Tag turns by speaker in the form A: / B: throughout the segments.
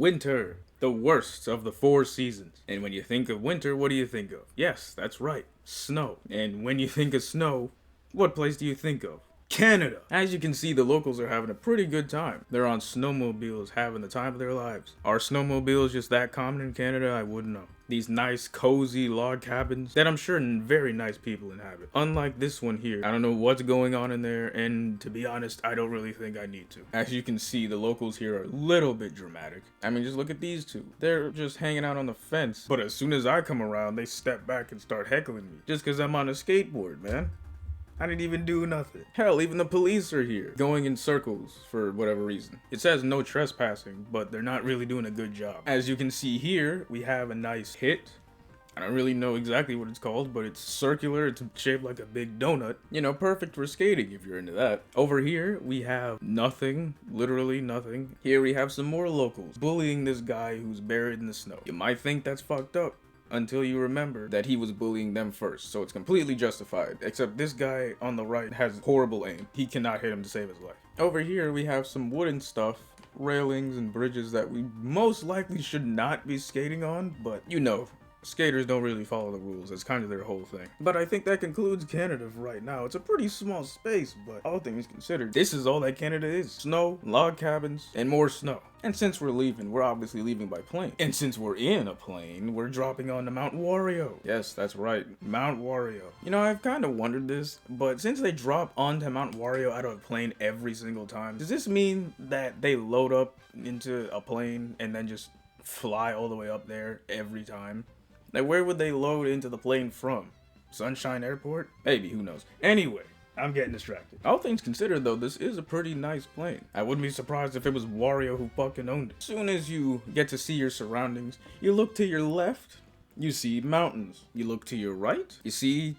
A: Winter, the worst of the 4 seasons. And when you think of winter, what do you think of? Yes, that's right, snow. And when you think of snow, what place do you think of? Canada! As you can see, the locals are having a pretty good time. They're on snowmobiles, having the time of their lives. Are snowmobiles just that common in Canada? I wouldn't know. These nice, cozy log cabins that I'm sure very nice people inhabit. Unlike this one here, I don't know what's going on in there, and to be honest, I don't really think I need to. As you can see, the locals here are a little bit dramatic. I mean, just look at these two. They're just hanging out on the fence, but as soon as I come around, they step back and start heckling me. Just because I'm on a skateboard, man. I didn't even do nothing. Hell, even the police are here, going in circles for whatever reason. It says no trespassing, but they're not really doing a good job. As you can see here, we have a nice hit. I don't really know exactly what it's called, but it's circular, it's shaped like a big donut. You know, perfect for skating if you're into that. Over here, we have nothing, literally nothing. Here we have some more locals bullying this guy who's buried in the snow. You might think that's fucked up, until you remember that he was bullying them first, so it's completely justified. Except this guy on the right has horrible aim. He cannot hit him to save his life. Over here we have some wooden stuff, railings and bridges that we most likely should not be skating on, but you know, skaters don't really follow the rules. That's kind of their whole thing. But I think that concludes Canada for right now. It's a pretty small space, but all things considered, this is all that Canada is. Snow, log cabins, and more snow. And since we're leaving, we're obviously leaving by plane. And since we're in a plane, we're dropping on to Mount Wario. Yes, that's right, Mount Wario. You know, I've kind of wondered this, but since they drop onto Mount Wario out of a plane every single time, does this mean that they load up into a plane and then just fly all the way up there every time? Like, where would they load into the plane from? Sunshine Airport? Maybe, who knows. Anyway, I'm getting distracted. All things considered though, this is a pretty nice plane. I wouldn't be surprised if it was Wario who fucking owned it. As soon as you get to see your surroundings, you look to your left, you see mountains. You look to your right, you see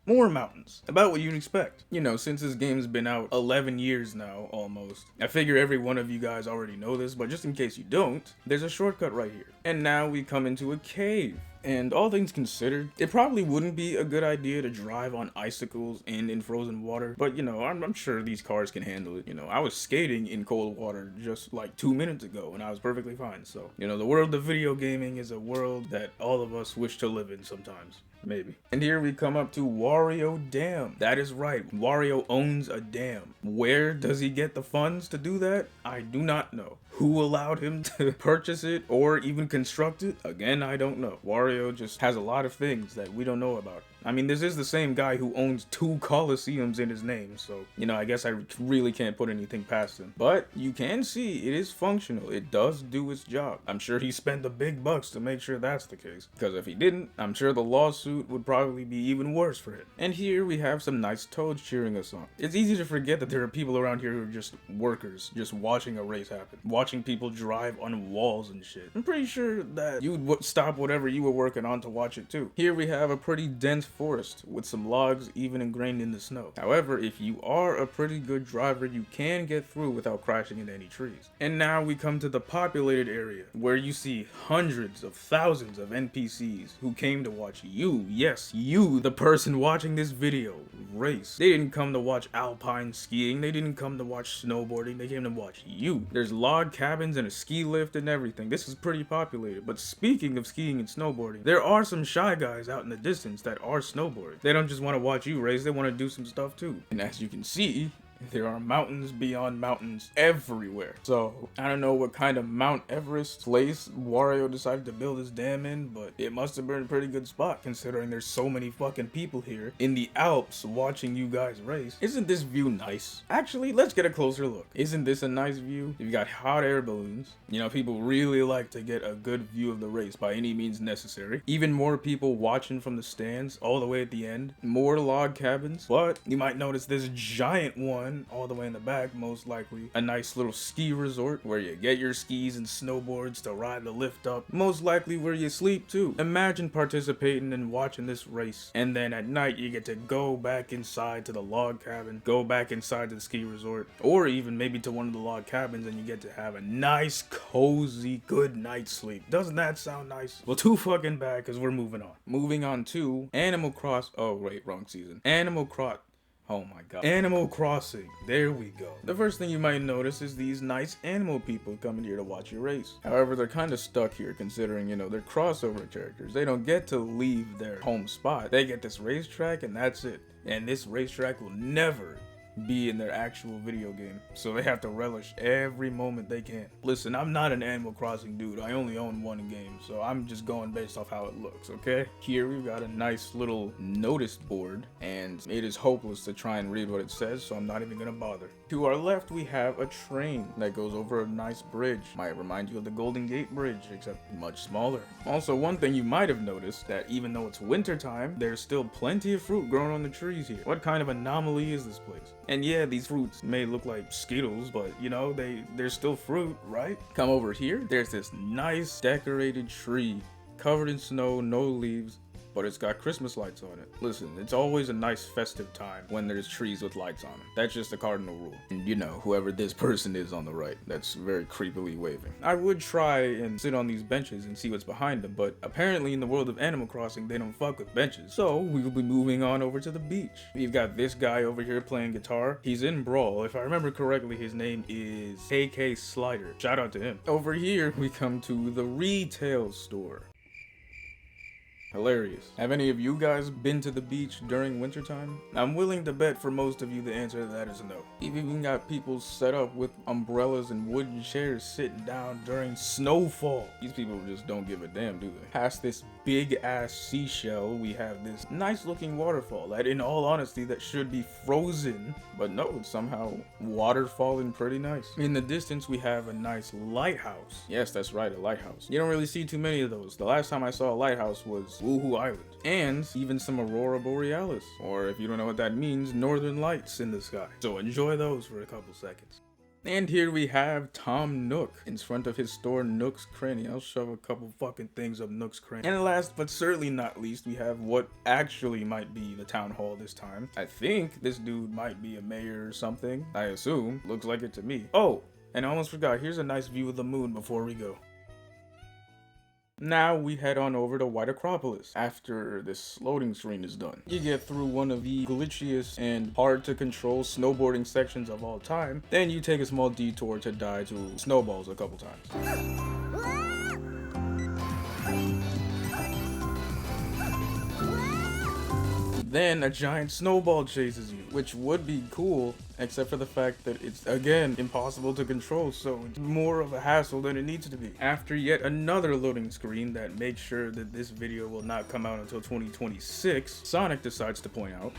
A: more mountains. About what you'd expect. You know, since this game's been out 11 years now, almost. I figure every one of you guys already know this, but just in case you don't, there's a shortcut right here. And now we come into a cave. And all things considered, it probably wouldn't be a good idea to drive on icicles and in frozen water, but you know, I'm sure these cars can handle it. You know, I was skating in cold water just like 2 minutes ago and I was perfectly fine. So, you know, the world of video gaming is a world that all of us wish to live in sometimes. Maybe. And here we come up to Wario Dam. That is right, Wario owns a dam. Where does he get the funds to do that? I do not know. Who allowed him to purchase it or even construct it? Again, I don't know. Wario just has a lot of things that we don't know about. I mean, this is the same guy who owns 2 Coliseums in his name, so, you know, I guess I really can't put anything past him. But you can see it is functional. It does do its job. I'm sure he spent the big bucks to make sure that's the case. Because if he didn't, I'm sure the lawsuit would probably be even worse for him. And here we have some nice toads cheering us on. It's easy to forget that there are people around here who are just workers, just watching a race happen. Watching people drive on walls and shit. I'm pretty sure that you would stop whatever you were working on to watch it too. Here we have a pretty dense forest with some logs even ingrained in the snow. However, if you are a pretty good driver, you can get through without crashing into any trees. And now we come to the populated area where you see hundreds of thousands of NPCs who came to watch you, yes, you, the person watching this video, race. They didn't come to watch alpine skiing, they didn't come to watch snowboarding, they came to watch you. There's log cabins and a ski lift and everything. This is pretty populated. But speaking of skiing and snowboarding, there are some shy guys out in the distance that are snowboarding. They don't just want to watch you race, they want to do some stuff too. And as you can see, there are mountains beyond mountains everywhere. So, I don't know what kind of Mount Everest place Wario decided to build his dam in, but it must have been a pretty good spot considering there's so many fucking people here in the Alps watching you guys race. Isn't this view nice? Actually, let's get a closer look. Isn't this a nice view? You've got hot air balloons. You know, people really like to get a good view of the race by any means necessary. Even more people watching from the stands all the way at the end. More log cabins. But you might notice this giant one all the way in the back, most likely a nice little ski resort where you get your skis and snowboards to ride the lift up, most likely where you sleep too. Imagine participating and watching this race, and then at night you get to go back inside to the log cabin, go back inside to the ski resort, or even maybe to one of the log cabins and you get to have a nice cozy good night's sleep. Doesn't that sound nice? Well, too fucking bad, because we're moving on to Animal Cross. Oh wait, wrong season. Animal Cross. Oh my god. Animal Crossing. There we go. The first thing you might notice is these nice animal people coming here to watch your race. However, they're kind of stuck here considering, you know, they're crossover characters. They don't get to leave their home spot. They get this racetrack and that's it. And this racetrack will never be in their actual video game, so they have to relish every moment they can. Listen, I'm not an Animal Crossing dude. I only own one game, so I'm just going based off how it looks, okay? Here we've got a nice little notice board, and it is hopeless to try and read what it says, so I'm not even gonna bother. To our left, we have a train that goes over a nice bridge. Might remind you of the Golden Gate Bridge, except much smaller. Also, one thing you might have noticed, that even though it's winter time, there's still plenty of fruit growing on the trees here. What kind of anomaly is this place? And yeah, these fruits may look like Skittles, but you know, they're still fruit, right? Come over here, there's this nice decorated tree covered in snow, no leaves, but it's got Christmas lights on it. Listen, it's always a nice festive time when there's trees with lights on them. That's just a cardinal rule. And you know, whoever this person is on the right, that's very creepily waving. I would try and sit on these benches and see what's behind them, but apparently in the world of Animal Crossing, they don't fuck with benches. So we will be moving on over to the beach. We've got this guy over here playing guitar. He's in Brawl. If I remember correctly, his name is KIsKaruno. Shout out to him. Over here, we come to the retail store. Hilarious. Have any of you guys been to the beach during wintertime? I'm willing to bet for most of you the answer to that is no. You've even got people set up with umbrellas and wooden chairs sitting down during snowfall. These people just don't give a damn, do they? Past this big ass seashell, we have this nice looking waterfall that, in all honesty, that should be frozen, but no, it's somehow waterfalling pretty nice. In the distance, we have a nice lighthouse. Yes, that's right, a lighthouse. You don't really see too many of those. The last time I saw a lighthouse was Woohoo Island, and even some Aurora Borealis, or if you don't know what that means, northern lights in the sky. So enjoy those for a couple seconds. And here we have Tom Nook in front of his store Nook's Cranny. I'll shove a couple fucking things up Nook's Cranny. And last but certainly not least, we have what actually might be the town hall this time. I think this dude might be a mayor or something. I assume. Looks like it to me. Oh, and I almost forgot, here's a nice view of the moon before we go. Now we head on over to White Acropolis after this loading screen is done. You get through one of the glitchiest and hard to control snowboarding sections of all time, then you take a small detour to die to snowballs a couple times. Then a giant snowball chases you, which would be cool, except for the fact that it's, again, impossible to control, so it's more of a hassle than it needs to be. After yet another loading screen that makes sure that this video will not come out until 2026, Sonic decides to point out,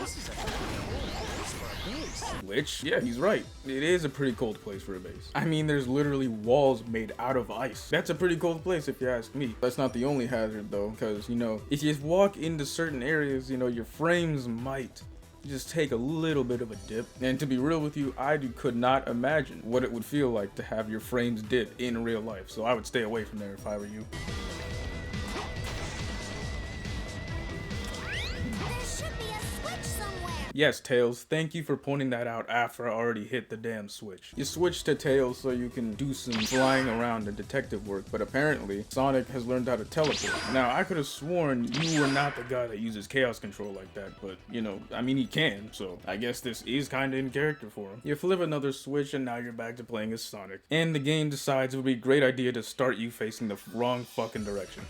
A: this is a pretty cold place for a base. Which, yeah, he's right. It is a pretty cold place for a base. I mean, there's literally walls made out of ice. That's a pretty cold place if you ask me. That's not the only hazard though, because, you know, if you walk into certain areas, you know, your frames might just take a little bit of a dip. And to be real with you, could not imagine what it would feel like to have your frames dip in real life. So I would stay away from there if I were you. Yes, Tails, thank you for pointing that out after I already hit the damn switch. You switched to Tails so you can do some flying around and detective work, but apparently Sonic has learned how to teleport. Now, I could have sworn you were not the guy that uses chaos control like that, but, you know, I mean, he can, so I guess this is kind of in character for him. You flip another switch and now you're back to playing as Sonic. And the game decides it would be a great idea to start you facing the wrong fucking direction.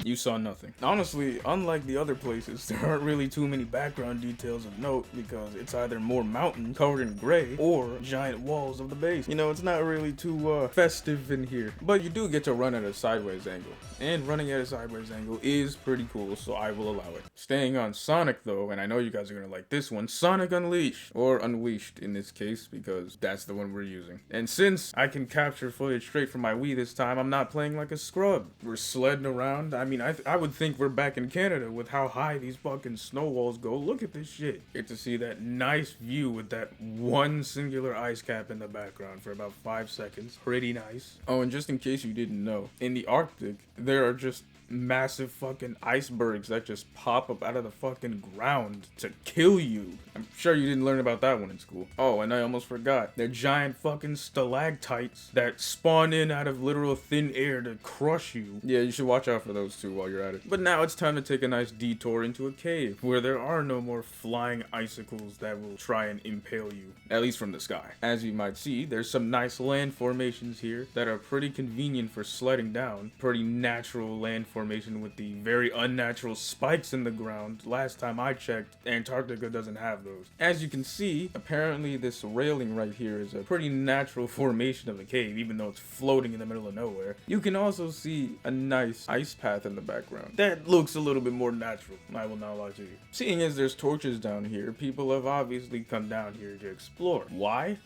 A: You saw nothing. Honestly, unlike the other places, there aren't really too many background details of note because it's either more mountain covered in gray or giant walls of the base. You know, it's not really too festive in here, but you do get to run at a sideways angle. And running at a sideways angle is pretty cool, so I will allow it. Staying on Sonic though, and I know you guys are gonna like this one, Sonic Unleashed, or Unleashed in this case, because that's the one we're using. And since I can capture footage straight from my Wii this time, I'm not playing like a scrub. We're sledding around. I mean, I would think we're back in Canada with how high these fucking snow walls go. Look at this shit. Get to see that nice view with that one singular ice cap in the background for about 5 seconds. Pretty nice. Oh, and just in case you didn't know, in the Arctic, there are just massive fucking icebergs that just pop up out of the fucking ground to kill you. I'm sure you didn't learn about that one in school. Oh, and I almost forgot. They're giant fucking stalactites that spawn in out of literal thin air to crush you. Yeah, you should watch out for those too while you're at it. But now it's time to take a nice detour into a cave where there are no more flying icicles that will try and impale you, at least from the sky. As you might see, there's some nice land formations here that are pretty convenient for sledding down. Pretty natural land formation with the very unnatural spikes in the ground. Last time I checked, Antarctica doesn't have those. As you can see, apparently this railing right here is a pretty natural formation of the cave, even though it's floating in the middle of nowhere. You can also see a nice ice path in the background. That looks a little bit more natural, I will not lie to you. Seeing as there's torches down here, people have obviously come down here to explore. Why?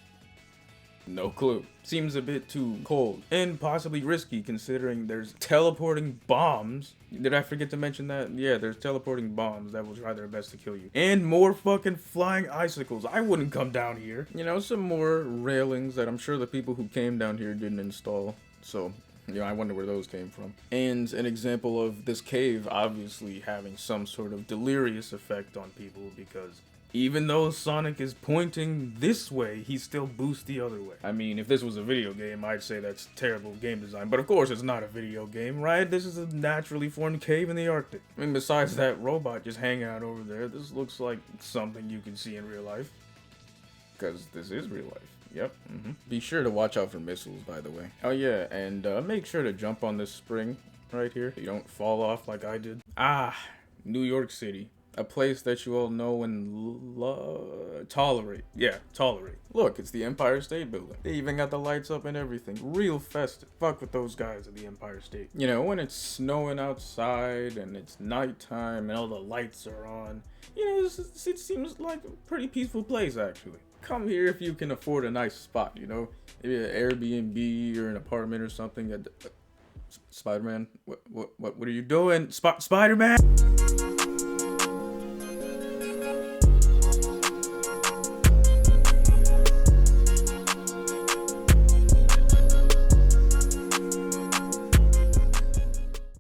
A: No clue. Seems a bit too cold and possibly risky considering there's teleporting bombs. Did I forget to mention that? Yeah, there's teleporting bombs that will try their best to kill you. And more fucking flying icicles. I wouldn't come down here. You know, some more railings that I'm sure the people who came down here didn't install. So, you know, I wonder where those came from. And an example of this cave obviously having some sort of delirious effect on people because even though Sonic is pointing this way, he still boosts the other way. I mean, if this was a video game, I'd say that's terrible game design. But of course, it's not a video game, right? This is a naturally formed cave in the Arctic. I mean, besides that robot just hanging out over there, this looks like something you can see in real life. Because this is real life. Yep. Be sure to watch out for missiles, by the way. Oh yeah, and make sure to jump on this spring right here. You don't fall off like I did. Ah, New York City. A place that you all know and tolerate. Yeah, tolerate. Look, it's the Empire State Building. They even got the lights up and everything. Real festive. Fuck with those guys at the Empire State. You know, when it's snowing outside and it's nighttime and all the lights are on. You know, it seems like a pretty peaceful place, actually. Come here if you can afford a nice spot, you know? Maybe an Airbnb or an apartment or something. Spider-Man? What are you doing? Spider-Man?